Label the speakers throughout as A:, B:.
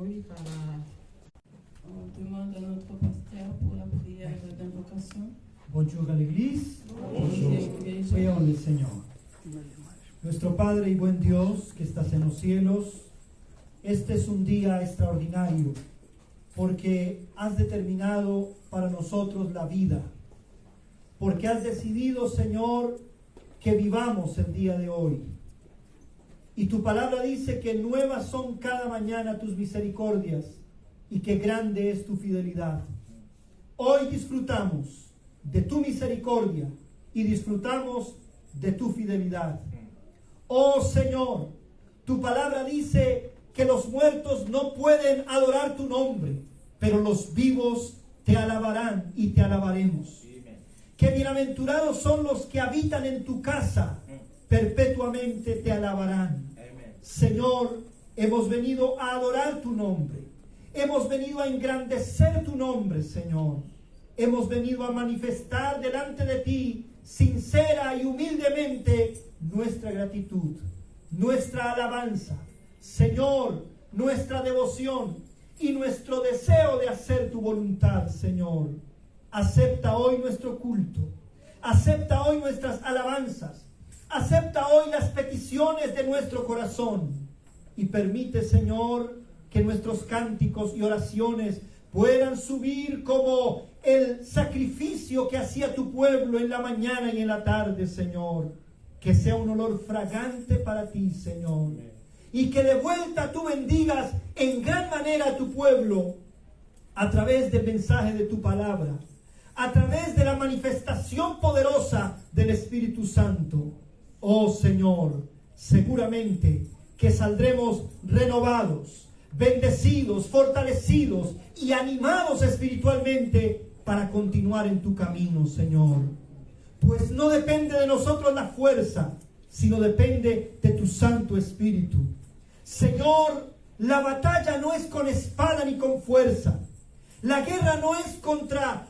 A: hoy para...
B: On demande à notre pasteur pour la prière d'invocation.
C: Bonjour à l'église.
B: Bonjour.
C: Prions al Señor. Nuestro Padre y buen Dios que estás en los cielos, este es un día extraordinario porque has determinado para nosotros la vida, porque has decidido, Señor, que vivamos el día de hoy. Y tu palabra dice que nuevas son cada mañana tus misericordias y que grande es tu fidelidad. Hoy disfrutamos de tu misericordia y disfrutamos de tu fidelidad. Oh Señor, tu palabra dice que los muertos no pueden adorar tu nombre, pero los vivos te alabarán y te alabaremos. Que bienaventurados son los que habitan en tu casa, perpetuamente te alabarán. Señor, hemos venido a adorar tu nombre, hemos venido a engrandecer tu nombre, Señor. Hemos venido a manifestar delante de ti, sincera y humildemente, nuestra gratitud, nuestra alabanza, Señor, nuestra devoción y nuestro deseo de hacer tu voluntad, Señor. Acepta hoy nuestro culto, acepta hoy nuestras alabanzas, acepta hoy las peticiones de nuestro corazón y permite, Señor, que nuestros cánticos y oraciones puedan subir como el sacrificio que hacía tu pueblo en la mañana y en la tarde, Señor. Que sea un olor fragante para ti, Señor. Y que de vuelta tú bendigas en gran manera a tu pueblo a través del mensaje de tu palabra, a través de la manifestación poderosa del Espíritu Santo. Oh Señor, seguramente que saldremos renovados, bendecidos, fortalecidos y animados espiritualmente para continuar en tu camino, Señor. Pues no depende de nosotros la fuerza, sino depende de tu Santo Espíritu. Señor, la batalla no es con espada ni con fuerza. La guerra no es contra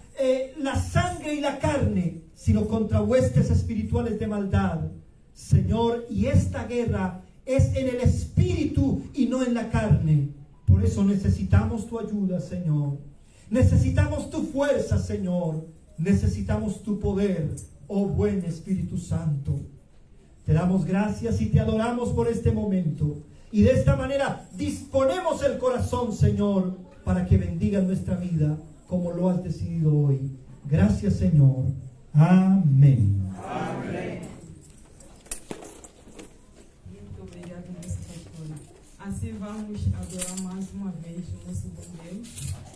C: la sangre y la carne, sino contra huestes espirituales de maldad. Señor, y esta guerra es en el Espíritu y no en la carne. Por eso necesitamos tu ayuda, Señor. Necesitamos tu fuerza, Señor. Necesitamos tu poder, oh buen Espíritu Santo. Te damos gracias y te adoramos por este momento. Y de esta manera disponemos el corazón, Señor, para que bendiga nuestra vida como lo has decidido hoy. Gracias, Señor. Amén.
A: Amém. Muito obrigada, nossa pastora. Assim vamos adorar mais uma vez o nosso bom Deus.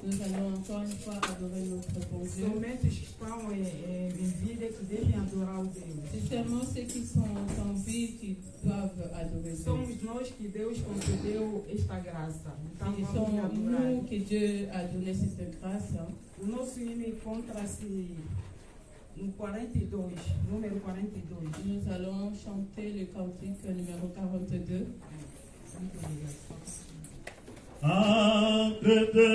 B: Nous allons encore une fois adorer notre bon Dieu.
A: Somente os que estão em vida que devem adorar o Deus.
B: C'est seulement ceux qui sont en vie qui doivent adorer Dieu.
A: Somos nós que Deus concedeu esta graça. Então
B: Ce
A: vamos
B: sont
A: adorar.
B: nous que Dieu a donné cette grâce.
A: O nosso hino encontra-se no 42, número 42.
B: Nous allons chanter le cantique numéro 42.
A: Muito obrigada.
D: Entre-te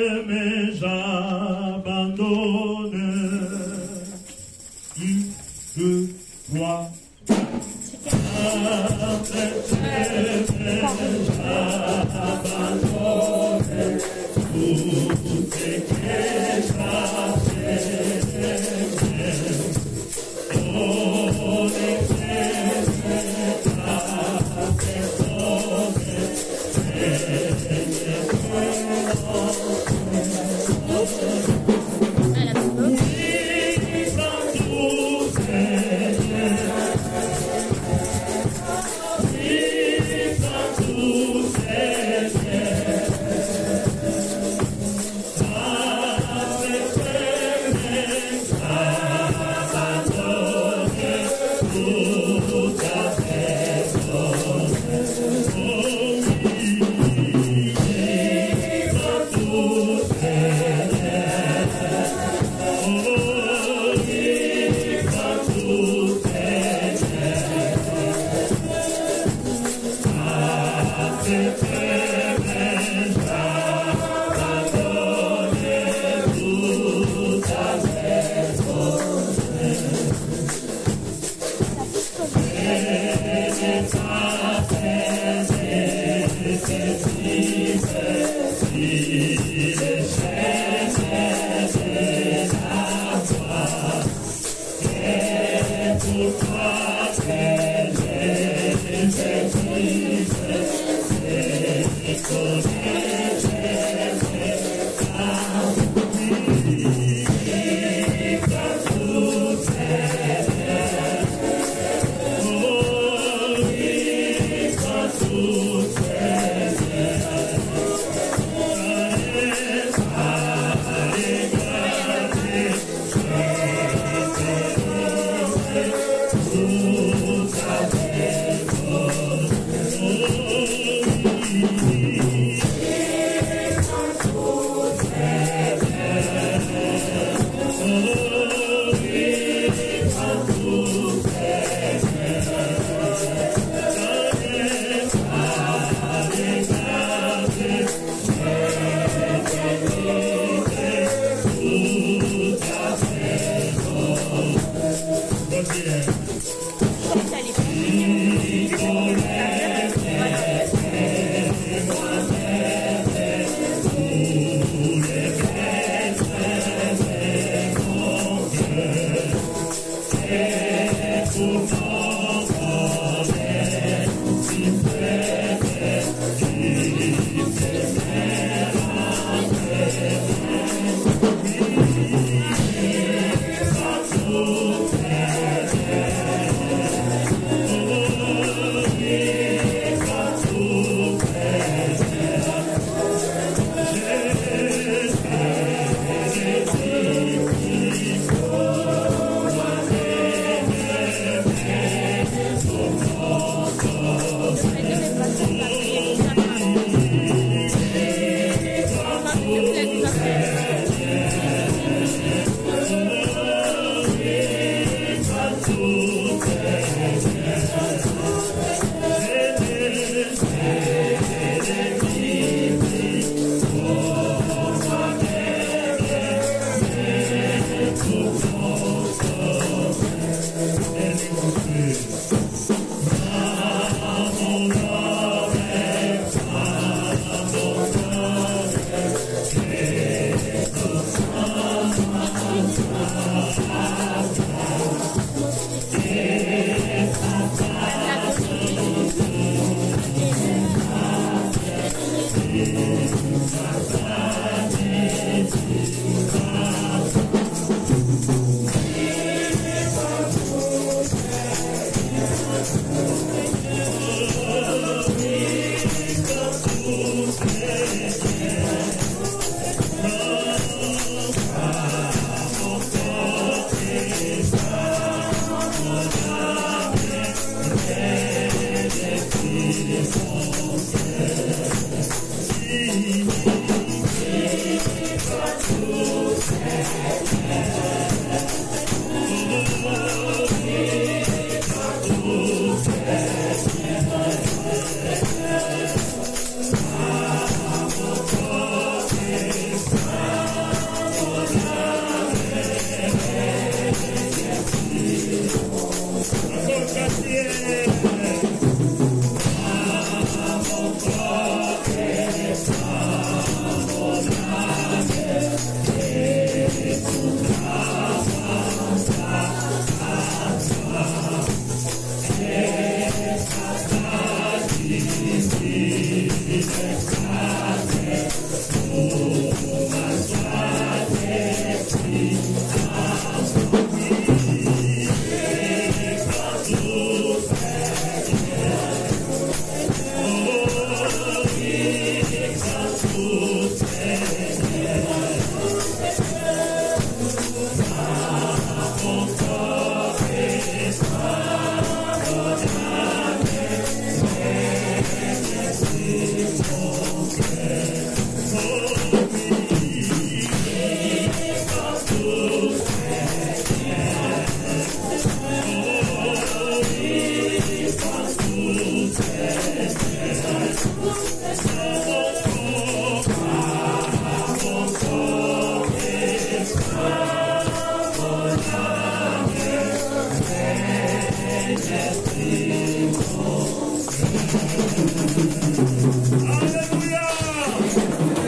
D: j'abandonne, une, deux, trois. Entre-te j'abandonne, tout ce que j'avais,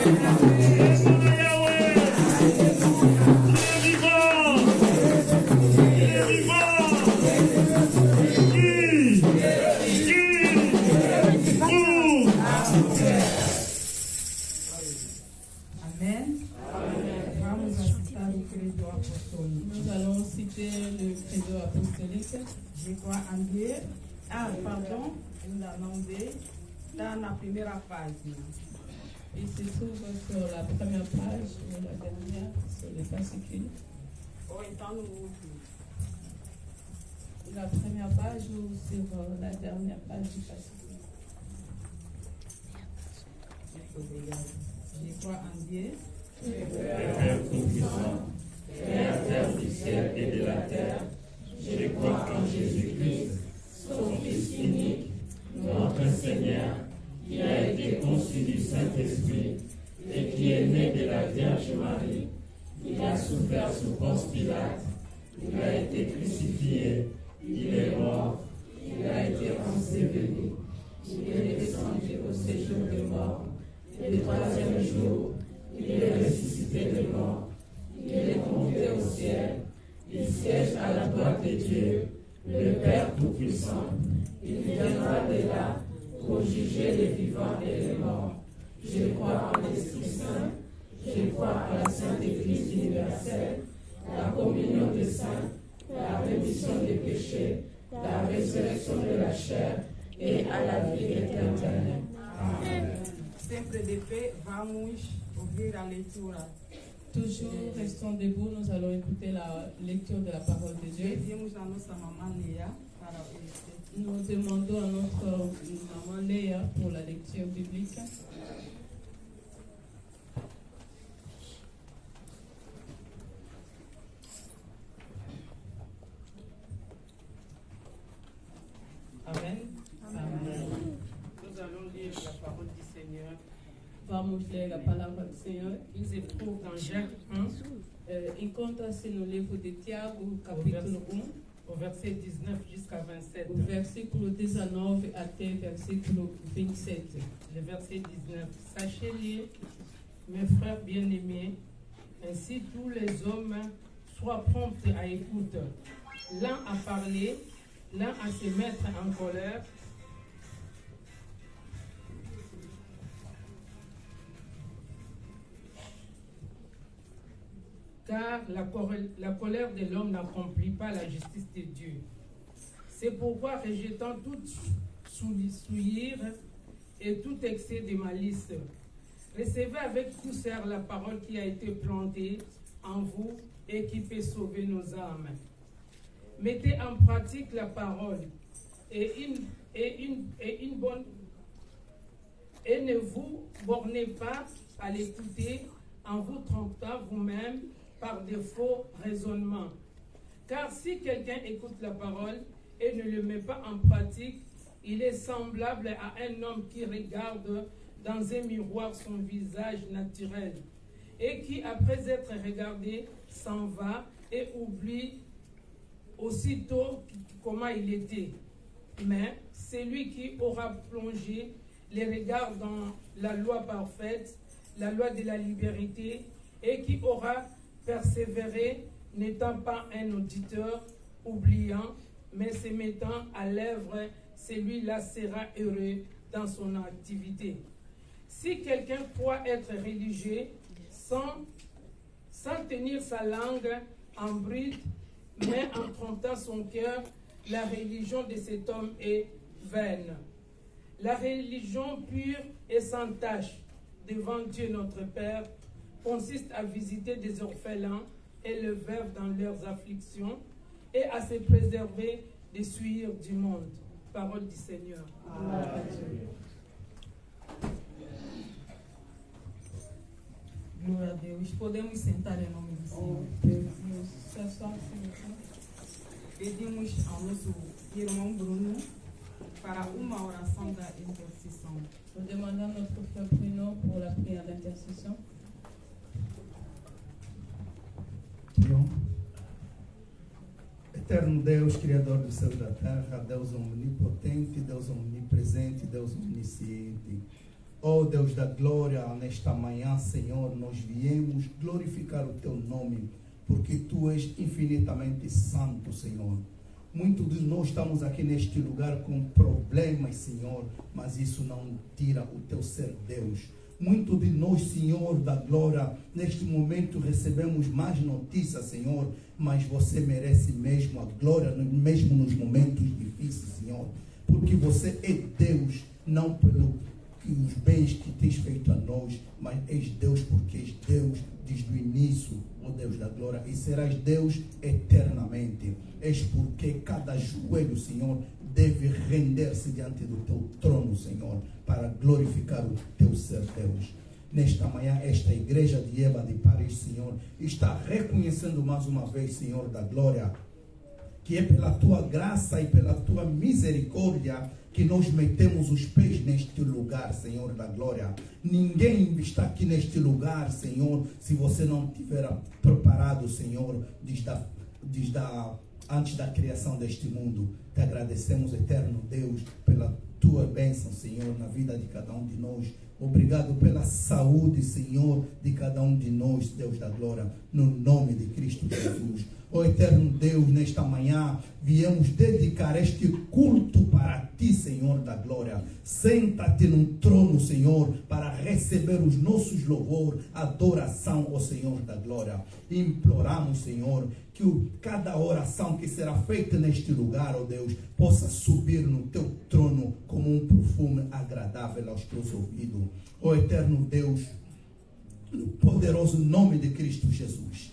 D: Alléluia.
A: apostolique.
B: Nous allons citer le credo apostolique.
A: Je crois en Dieu. Ah, pardon, ainda não dei. Está na primeira página.
B: Il se trouve sur la première page ou la dernière, sur les fascicules.
A: Ou então no último.
B: La première page ou sur la dernière page du fascicule.
A: Muito obrigada. Je crois en Dieu.
D: Père tout-puissant, Créateur du ciel et de la terre, je crois en Jésus-Christ, son Fils unique, notre Seigneur, qui a été conçu du Saint-Esprit et qui est né de la Vierge Marie. Il a souffert sous Ponce Pilate, il a été crucifié, il est mort, il a été enseveli, il est descendu au séjour des morts, et le troisième jour, il est ressuscité des morts, il est monté au ciel, il siège à la droite de Dieu, le Père Tout-Puissant. Il viendra de là pour juger les vivants et les morts. Je crois en l'Esprit Saint, je crois en la Sainte Église universelle, la communion des saints, la rémission des péchés, la résurrection de la chair et à la vie éternelle. Amen.
A: Sempre de pé, vamos ouvir a leitura.
B: Toujours restons debout, nous allons écouter la lecture de la parole de Dieu.
A: Pedimos a nossa mamã Leia para o texto.
B: Nous demandons à notre maman Léa pour la lecture biblique.
A: Amen. Amen. Nous allons lire la parole du Seigneur.
B: Vamos ler a palavra do Senhor.
A: Il se trouve dans Jacques 1,
B: Encontra-se no livro de Tiago, capítulo 1,
A: au verset 19 jusqu'à 27.
B: o versículo 19 até versículo 27.
A: Le verset 19. Sachez-le, mes frères bien-aimés, ainsi tous les hommes soient prompts à écouter, l'un à parler, l'un à se mettre en colère, car la colère de l'homme n'accomplit pas la justice de Dieu. C'est pourquoi, rejetant toute souillure et tout excès de malice, recevez avec douceur la parole qui a été plantée en vous et qui peut sauver nos âmes. Mettez en pratique la parole et ne vous bornez pas à l'écouter en vous trompant vous-même par de faux raisonnements. Car si quelqu'un écoute la parole et ne le met pas en pratique, il est semblable à un homme qui regarde dans un miroir son visage naturel et qui, après être regardé, s'en va et oublie aussitôt comment il était. Mais celui qui aura plongé les regards dans la loi parfaite, la loi de la liberté, et qui aura persévéré, n'étant pas un auditeur oubliant, mais se mettant à l'œuvre, celui-là sera heureux dans son activité. Si quelqu'un croit être religieux sans tenir sa langue en bride, mais en trompant son cœur, la religion de cet homme est vaine. La religion pure et sans tache devant Dieu notre Père consiste à visiter des orphelins et les veuves dans leurs afflictions et à se préserver des souillures du monde. Parole du Seigneur. Amen. Glória a Deus. Podemos sentar em nome do Senhor. Pedimos ao nosso irmão Bruno para uma oração da intercessão.
B: Nous demandons à notre frère Bruno pour la prière d'intercession.
C: Prions. Eterno Deus, Criador do céu e da terra, Deus omnipotente, Deus omnipresente, Deus omnisciente. Oh Deus da glória, nesta manhã, Senhor, nós viemos glorificar o Teu nome, porque Tu és infinitamente santo, Senhor. Muitos de nós estamos aqui neste lugar com problemas, Senhor, mas isso não tira o Teu ser Deus.
E: Muito de nós, Senhor da glória, neste momento recebemos mais notícias, Senhor, mas você merece mesmo a glória, mesmo nos momentos difíceis, Senhor, porque você é Deus, não pelo os bens que tens feito a nós, mas és Deus porque és Deus desde o início, ó Deus da glória, e serás Deus eternamente. És porque cada joelho, Senhor, deve render-se diante do teu trono, Senhor, para glorificar o teu ser Deus. Nesta manhã, esta igreja de Eva de Paris, Senhor, está reconhecendo mais uma vez, Senhor da glória, que é pela tua graça e pela tua misericórdia que nós metemos os pés neste lugar, Senhor da glória. Ninguém está aqui neste lugar, Senhor, se você não tiver preparado, Senhor, antes da criação deste mundo. Te agradecemos, eterno Deus, pela tua bênção, Senhor, na vida de cada um de nós. Obrigado pela saúde, Senhor, de cada um de nós, Deus da glória, no nome de Cristo Jesus. Ó eterno Deus, nesta manhã viemos dedicar este culto para ti, Senhor da glória. Senta-te num trono, Senhor, para receber os nossos louvor, adoração, ó Senhor da glória. Imploramos, Senhor, que cada oração que será feita neste lugar, ó Deus, possa subir no teu trono como um perfume agradável aos teus ouvidos. Ó eterno Deus, no poderoso nome de Cristo Jesus.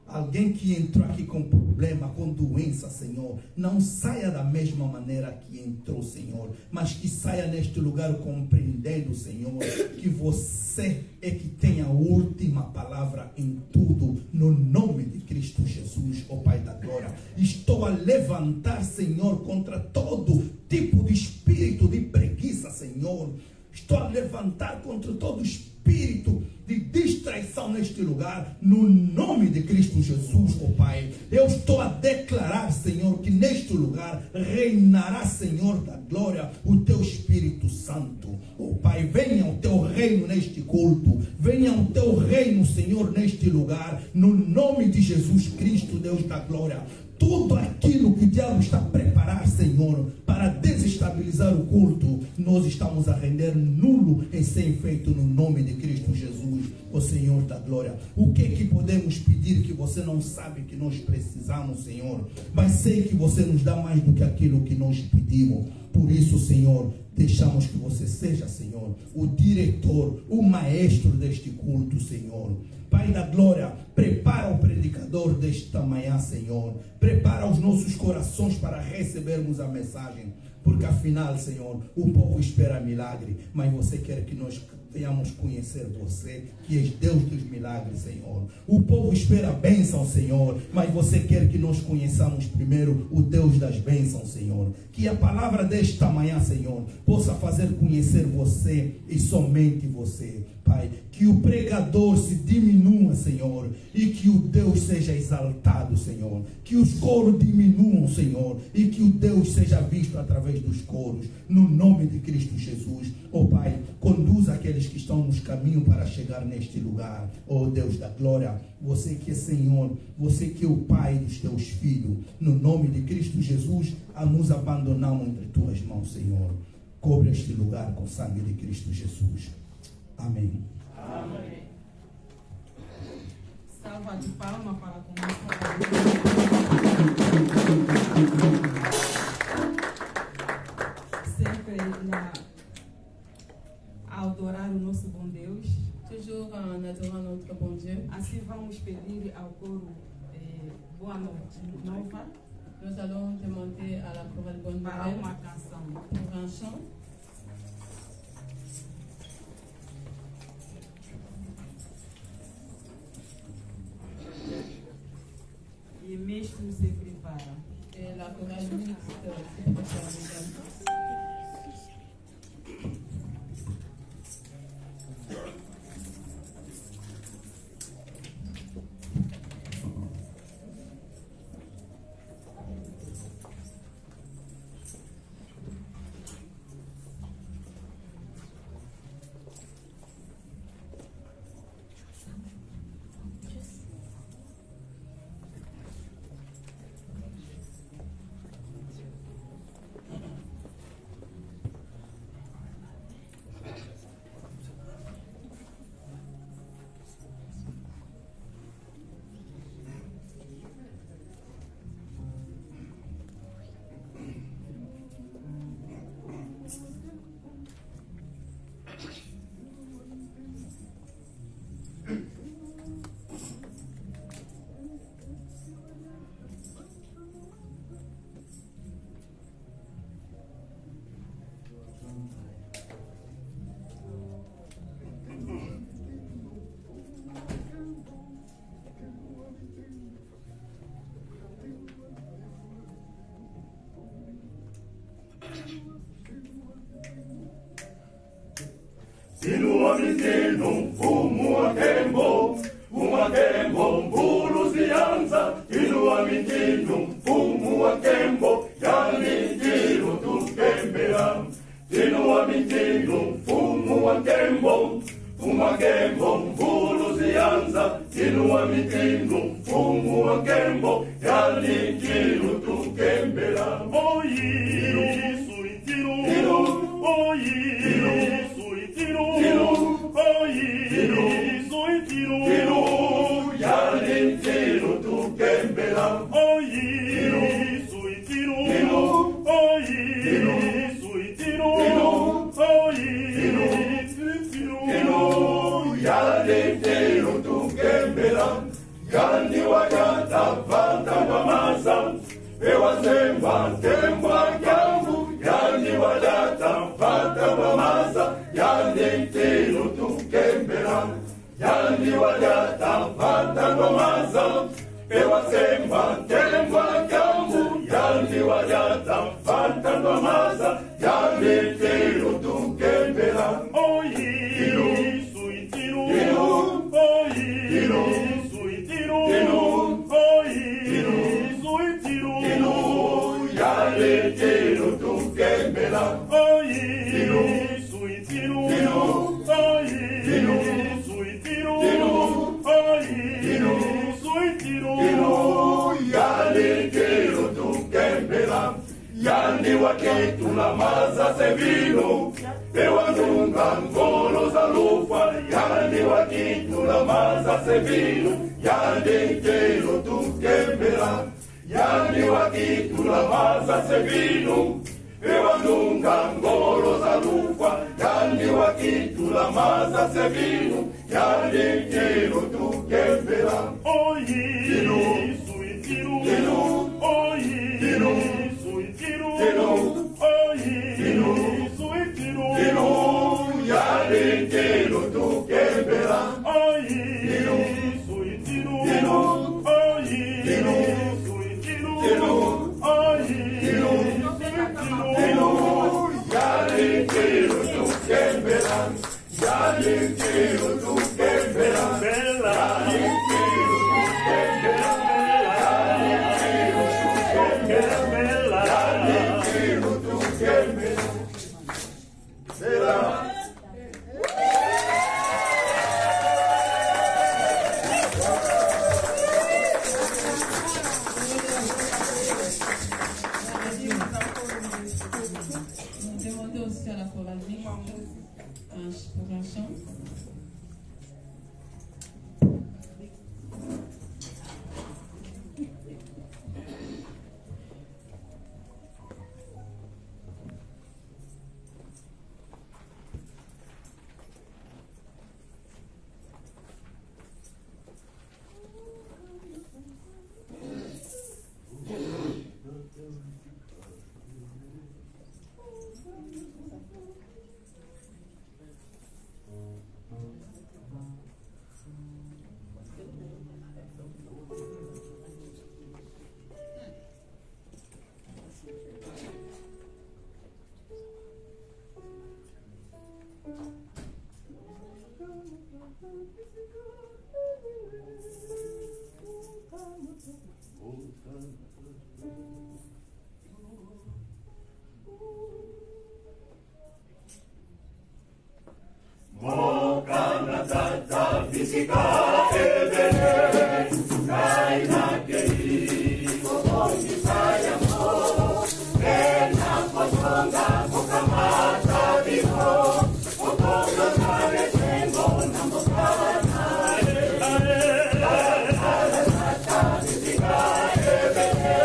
E: Alguém que entrou aqui com problema, com doença, Senhor, não saia da mesma maneira que entrou, Senhor, mas que saia neste lugar compreendendo, Senhor, que você é que tem a última palavra em tudo, no nome de Cristo Jesus, ó Pai da glória. Estou a levantar, Senhor, contra todo tipo de espírito de preguiça, Senhor. Estou a levantar contra todo espírito de distraição neste lugar, no nome de Cristo Jesus, ó Pai. Eu estou a declarar, Senhor, que neste lugar reinará, Senhor da glória, o teu Espírito Santo. Ó Pai, venha o teu reino neste culto, venha o teu reino, Senhor, neste lugar, no nome de Jesus Cristo, Deus da glória. Tudo aquilo que o diabo está a preparar, Senhor, para desestabilizar o culto, nós estamos a render nulo em sem feito no nome de Cristo Jesus, o Senhor da glória. O que é que podemos pedir que você não sabe que nós precisamos, Senhor? Mas sei que você nos dá mais do que aquilo que nós pedimos. Por isso, Senhor, deixamos que você seja, Senhor, o diretor, o maestro deste culto, Senhor. Pai da glória, prepara o predicador desta manhã, Senhor. Prepara os nossos corações para recebermos a mensagem. Porque afinal, Senhor, o povo espera milagre, mas você quer que nós venhamos conhecer você, que és Deus dos milagres, Senhor. O povo espera a bênção, Senhor, mas você quer que nós conheçamos primeiro o Deus das bênçãos, Senhor. Que a palavra desta manhã, Senhor, possa fazer conhecer você e somente você, Pai. Que o pregador se diminua, Senhor, e que o Deus seja exaltado, Senhor. Que os coros diminuam, Senhor, e que o Deus seja visto através dos coros, no nome de Cristo Jesus. Ó Pai, conduza aqueles que estão nos caminhos para chegar neste lugar. Ó Deus da glória, você que é Senhor, você que é o Pai dos teus filhos, no nome de Cristo Jesus, a nos abandonamos entre tuas mãos, Senhor. Cobre este lugar com o sangue de Cristo Jesus. Amém.
A: Amém.
F: Salva de palma para começar. Sempre a adorar o nosso bom Deus.
B: Toujours en adorant notre bon Dieu.
F: Assim vamos pedir ao coro Boa Noite Nova
B: Nous allons demander à la chorale Bonne
F: para
B: Nouvelle
F: uma canção.
B: pour un chant.
F: E mesmo se prepara.
B: Et la chorale mixte se prépare également.
D: mitinu mfumu wa Kembo, mbulu zianza, inua mitinu mfumu wa Kembo, yani tiro tukembea. Inua mitinu mfumu wa Kembo, mbulu zianza, inua mitinu mfumu wa Kembo, yani tiro tukembea. Oyi, suitiru, oyi, suitiru, oyi, suitiru, yani tiro tukembea. Oyi, suitiru, oyi, suitiru, oyi, suitiru, yani tiro tukembea. Yani wajata pata mamasa, ewa semba tembwa kyangu. Yani wajata pata mamasa, yani tiro tukembera. Yani wajata pata mamasa, ewa semba tembwa kyangu. Yani wajata pata mamasa, yani tiro tukembera. Oyi, suitiru, oyi, suitiru, oyi, suitiru, yani tiro tukembera. Oyi, suitiru, oyi, suitiru, oyi, suitiru, yani tiro tukembera. Yani wakitula maza sevino, ewa nunga ngolo za lufa. Yani wakitula maza sevino, yani tiro tukembera. Yani wakitula maza sevino, ewa nunga ngolo za lufa. Yani wakitula maza sevino, yani tiro tukembera. Oyi, suitiru, oyi, suitiru, oyi, suitiru, yani tiro tukembera. Oyi, suitiru, oyi, suitiru, oyi, suitiru, yani tiro tukembera. Yani tiro tukembera. Yani tiro tukembera.
B: Nous demandons aussi à la chorale pour un chant.
D: Mokana tata fisika ebene, kaina kei, kokondi saya mo, ena kotonga kokamata biko, kokondo kare tengo na mokana tata fisika ebene,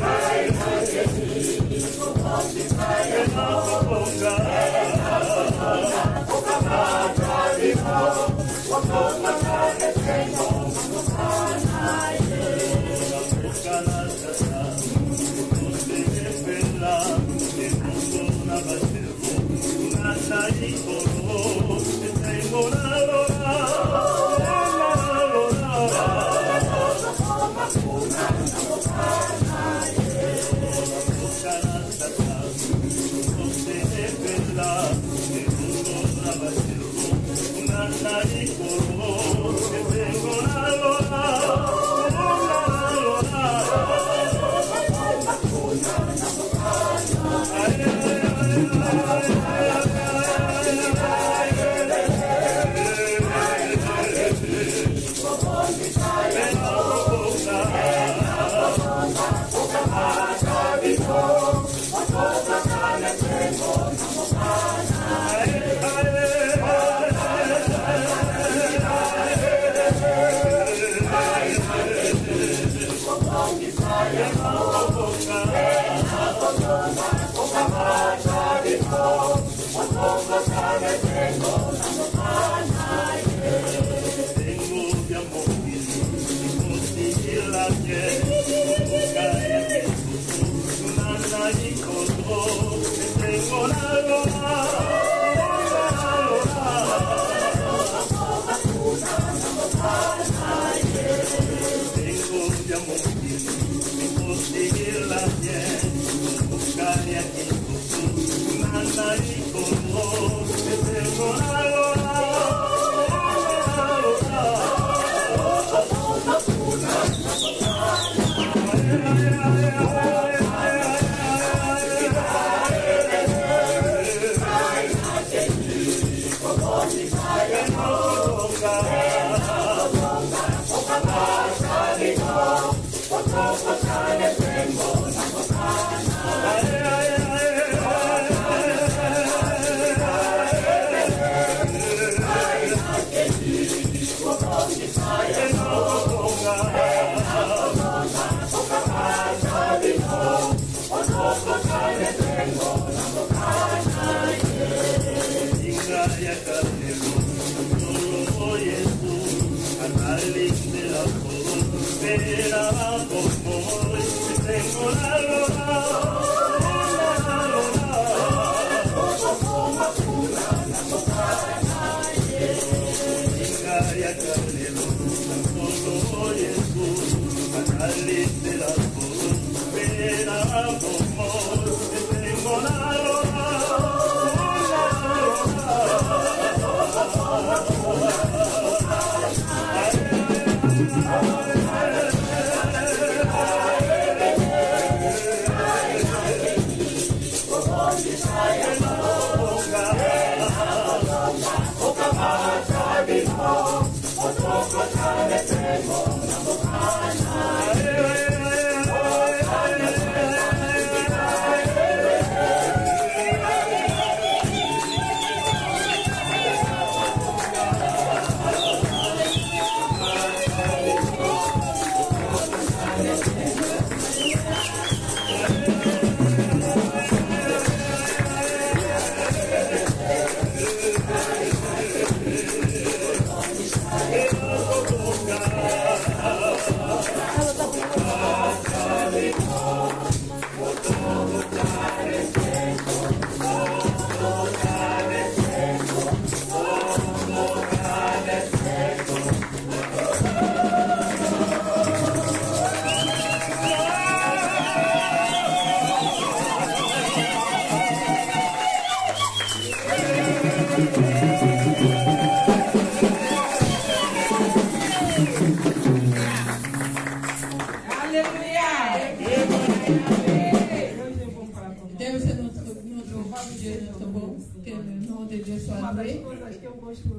D: kaina kei, kokondi saya mo,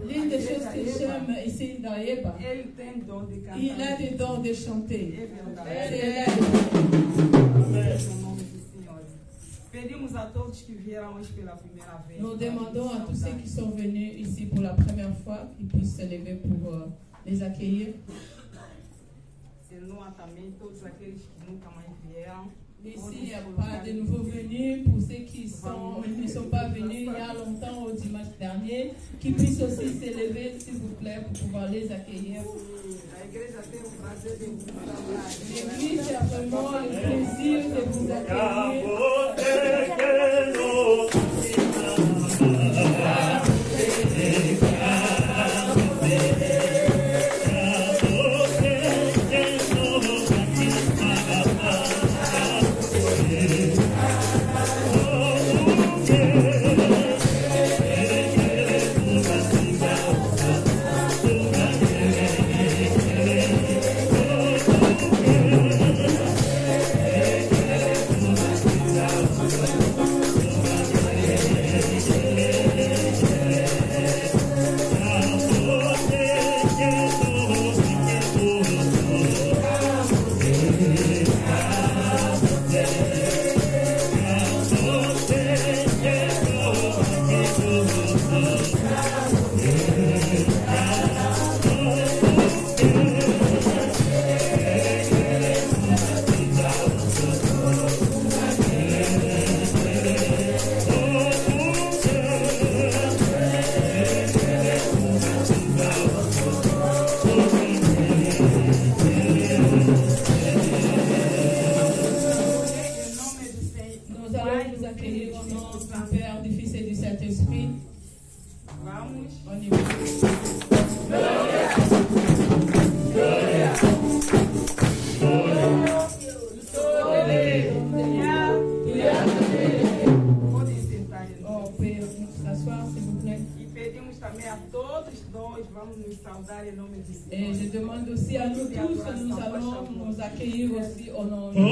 B: L'une des choses que j'aime ici dans Yeba, il a des dons de chanter. Nous demandons à tous ceux qui sont venus ici pour la première fois qu'ils puissent se lever pour les accueillir. Ici, il n'y a pas de nouveaux venus. Pour ceux qui ne sont pas venus il y a longtemps au dimanche dernier, qui puissent aussi se lever, s'il vous plaît, pour pouvoir les accueillir. L'église a vraiment le plaisir de vous accueillir. Et je demande aussi à nous tous, nous allons nous accueillir aussi au nom de Dieu.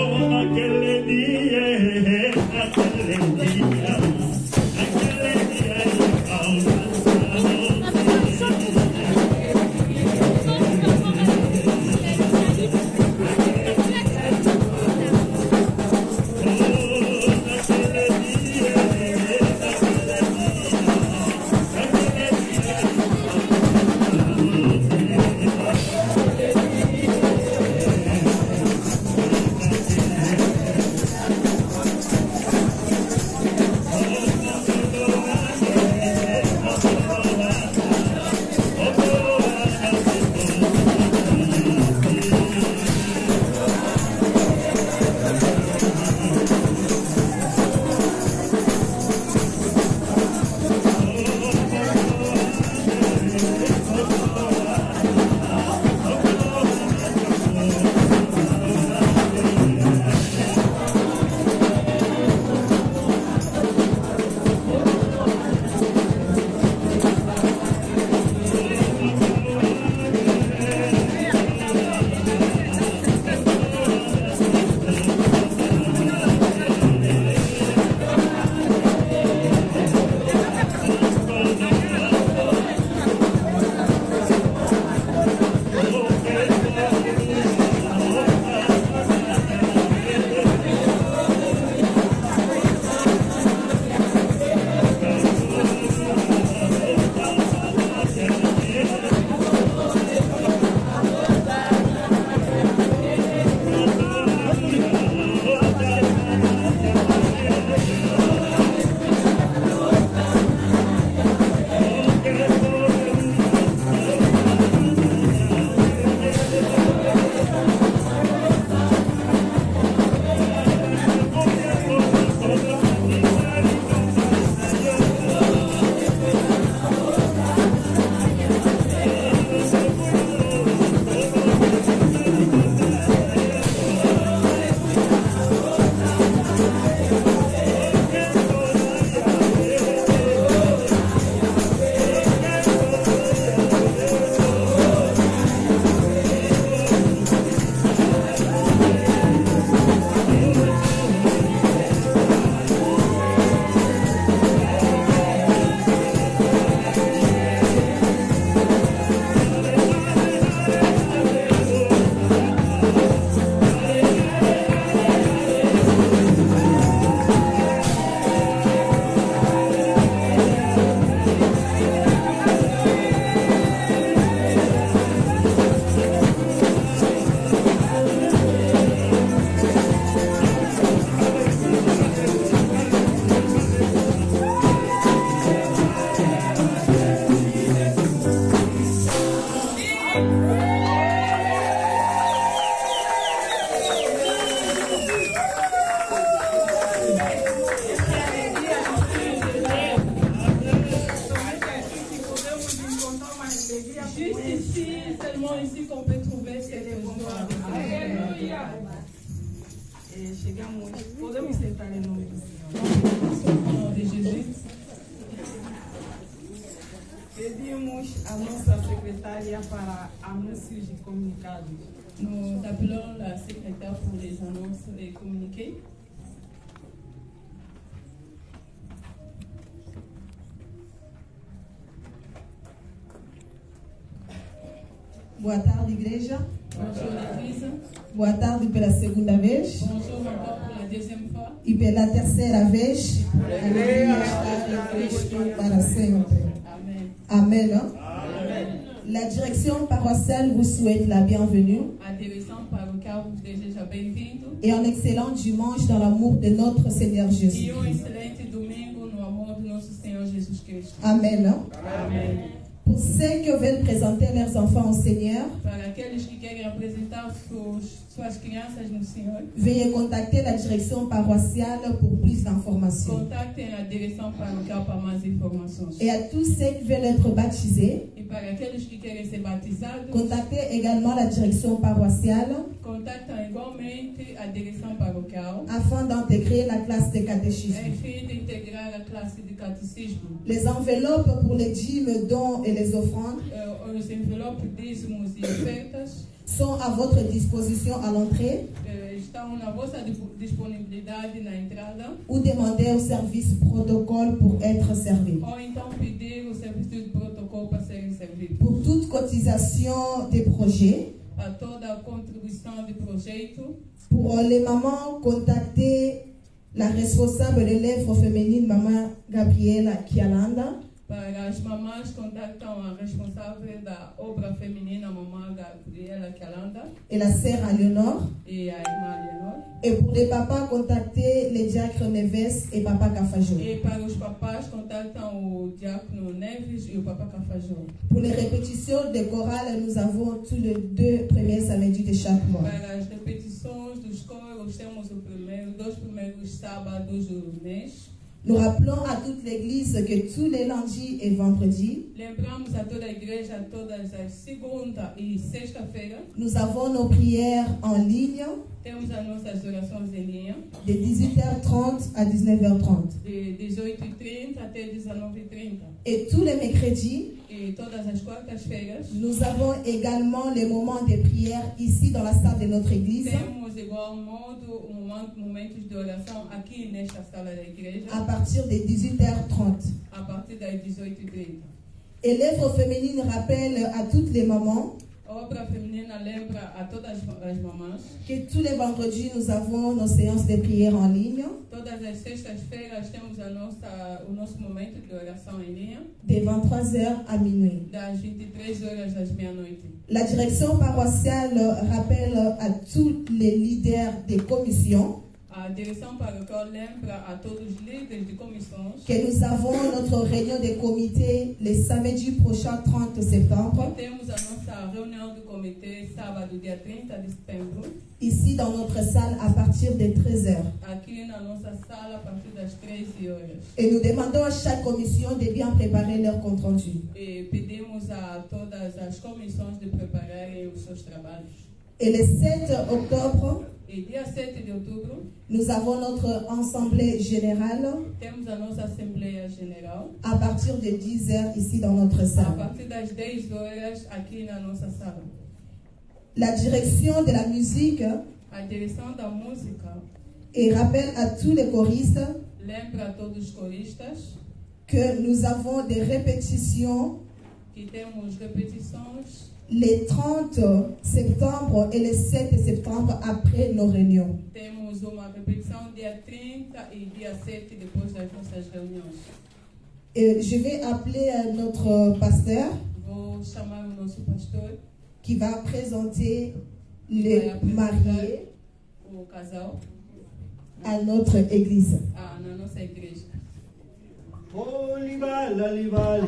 B: Juste ici, seulement ici qu'on peut trouver cette joie.
F: Alléluia. Chegamos, podemos sentar em nome do Senhor.
B: Au nom de Jésus,
F: Pedimos a nossa secretária para anúncios e comunicados.
B: nous appelons la secrétaire pour les annonces et communiqués.
G: Boa tarde, igreja.
B: Bonjour l'église.
G: Boa tarde pela segunda vez.
B: Bonjour encore pour la deuxième fois.
G: E pela terceira vez. Alegria estar em Cristo para sempre.
B: Amen.
G: Amen. Hein? La direction paroissiale vous souhaite la bienvenue
B: A direção paroquial vos deseja bem-vindo.
G: et un excellent dimanche dans l'amour de notre Seigneur Jésus.
B: E excelente domingo no amor do nosso Senhor Jesus Cristo.
G: Amen. Hein?
B: Amém.
G: Pour ceux qui veulent présenter leurs enfants au Seigneur,
B: Para aqueles que querem apresentar suas crianças no Senhor,
G: veuillez contacter la direction paroissiale pour plus d'informations.
B: contactem a direção paroquial para mais informações.
G: Et à tous ceux qui veulent être baptisés,
B: E para aqueles que querem ser batizados,
G: contactez également la direction paroissiale
B: contactam igualmente a direção paroquial
G: afin d'intégrer la classe de
B: em
G: catéchisme.
B: fim de integrar a classe de catecismo.
G: Les enveloppes pour les dîmes, dons et les offrandes
B: Os envelopes, dízimos e ofertas
G: sont à votre disposition à l'entrée
B: estão na vossa disponibilidade na entrada,
G: ou demandez au service protocole pour être servi.
B: ou então pedir o serviço de protocolo para serem servidos.
G: Pour toute cotisation des projets,
B: A toda a contribuição de projeto,
G: pour les mamans, contactez la responsable de l'œuvre féminine, Maman Gabriela Kialanda.
B: para as mamães contactam a responsável da obra feminina, a mamã Gabriela Calanda
G: Et la sœur Aliénor.
B: e a irmã Leonor.
G: Et pour les papas, contactez les diacres Neves et Papa Kafajo.
B: E para os papás contactam o Diácono Neves e o Papa Cafajó.
G: Pour les répétitions de chorale, nous avons tous les 2 premiers samedis de chaque mois.
B: Para as repetições dos coros, temos dois primeiros sábados do mês.
G: Nous rappelons à toute l'église que tous les lundis et vendredis,
B: Lembramos a toda a igreja, todas as segunda e sexta-feira,
G: nous avons nos prières en ligne
B: temos as nossas orações em linha,
G: de 18h30 à 19h30.
B: de 18h30 até 19h30.
G: Et tous les mercredis,
B: E todas as quartas-feiras,
G: nous avons également les moments de prière ici dans la salle de notre église
B: temos igual modo momentos de oração aqui nesta sala da igreja,
G: à partir de 18h30.
B: a partir das 18h30.
G: Et l'œuvre féminine rappelle à toutes les mamans
B: A obra feminina lembra a todas as mamães,
G: que tous les vendredis, nous avons nos séances de prière en ligne
B: todas as sextas-feiras temos o nosso momento de oração em linha,
G: de 23h à minuit.
B: das 23 horas às meia-noite.
G: La direction paroissiale rappelle à tous les leaders des commissions
B: A direção paroquial lembra a todos os líderes de comissões
G: que nous avons notre réunion de comité le samedi prochain 30 septembre
B: temos a nossa reunião do comitê sábado, dia 30 de setembro,
G: ici dans notre salle à partir de 13h.
B: aqui na nossa sala a partir das 13 horas.
G: Et nous demandons à chaque commission de bien préparer leur compte rendu.
B: E pedimos a todas as comissões de prepararem os seus trabalhos.
G: Et le 7 octobre,
B: E dia 7 de outubro
G: nous avons notre assemblée générale
B: temos a nossa Assembleia General
G: à partir de 10h ici dans notre
B: a
G: salle.
B: partir das 10 horas aqui na nossa sala.
G: La direction de la musique
B: A direção da música
G: et rappelle à tous les choristes
B: lembra a todos os coristas
G: que nous avons des répétitions
B: que temos repetições
G: le 30 septembre et le 7 septembre après nos réunions.
B: Temos uma repetição dia 30 e dia 7 depois das nossas reuniões.
G: Et je vais appeler notre pasteur
B: Vou chamar o nosso pastor,
G: qui va présenter
B: vai
G: les
B: apresentar
G: mariés
B: o casal
G: à notre église.
B: na nossa igreja.
C: Oh, libala, libala.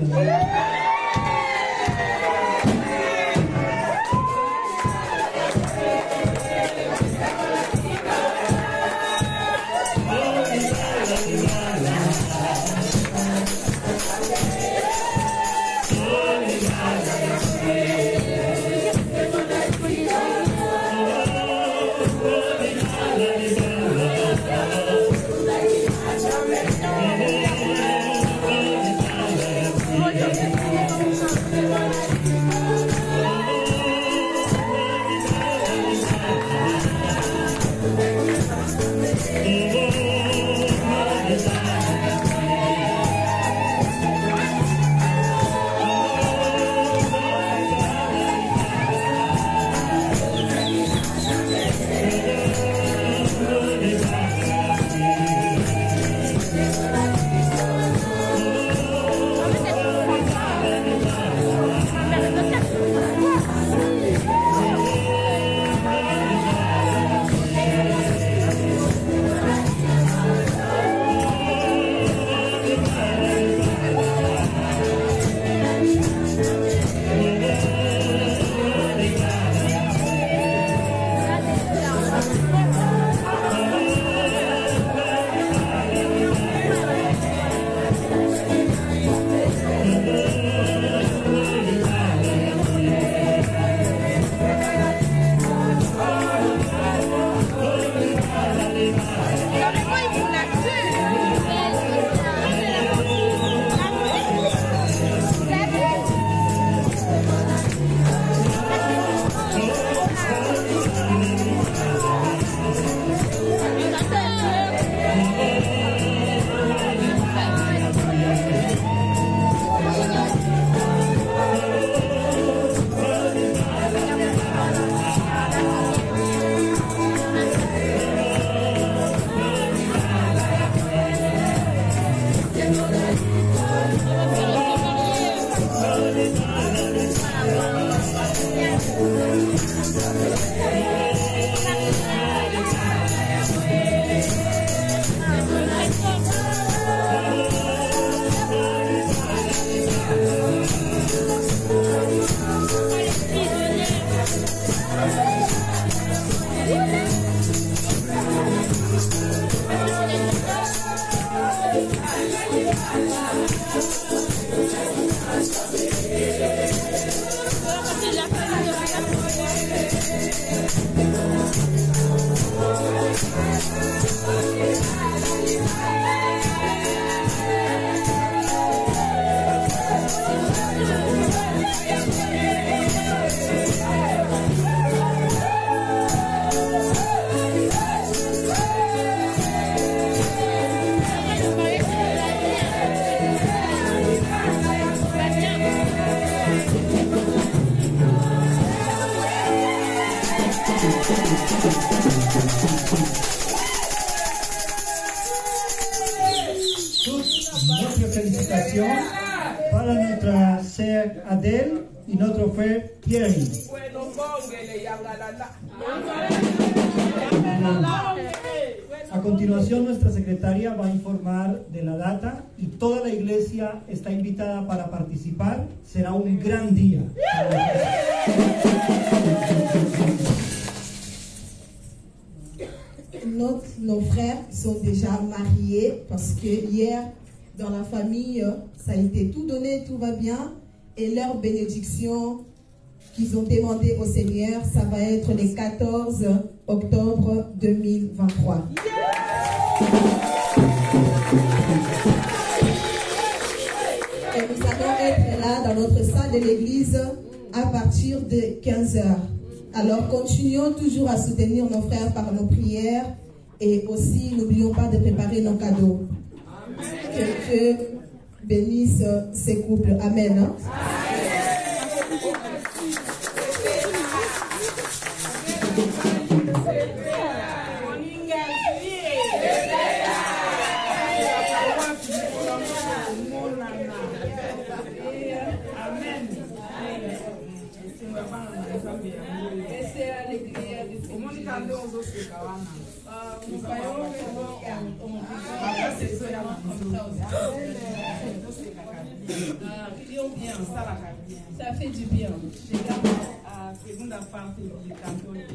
C: Nuestra felicitación para nuestra sœur Adèle y notre frère Thierry. A continuación, nuestra secretaria va a informar de la data y toda la iglesia está invitada para participar. Será un gran día.
G: Nos frères sont déjà mariés parce que hier, dans la famille, ça a été tout donné, tout va bien. Et leur bénédiction qu'ils ont demandé au Seigneur, ça va être le 14 octobre 2023. Et nous allons être là dans notre salle de l'église à partir de 15h. Alors continuons toujours à soutenir nos frères par nos prières et aussi n'oublions pas de préparer nos cadeaux. Que Dieu bénisse ces couples. Amen.
B: Ça fait du bien.
F: Segunda parte do campeonato.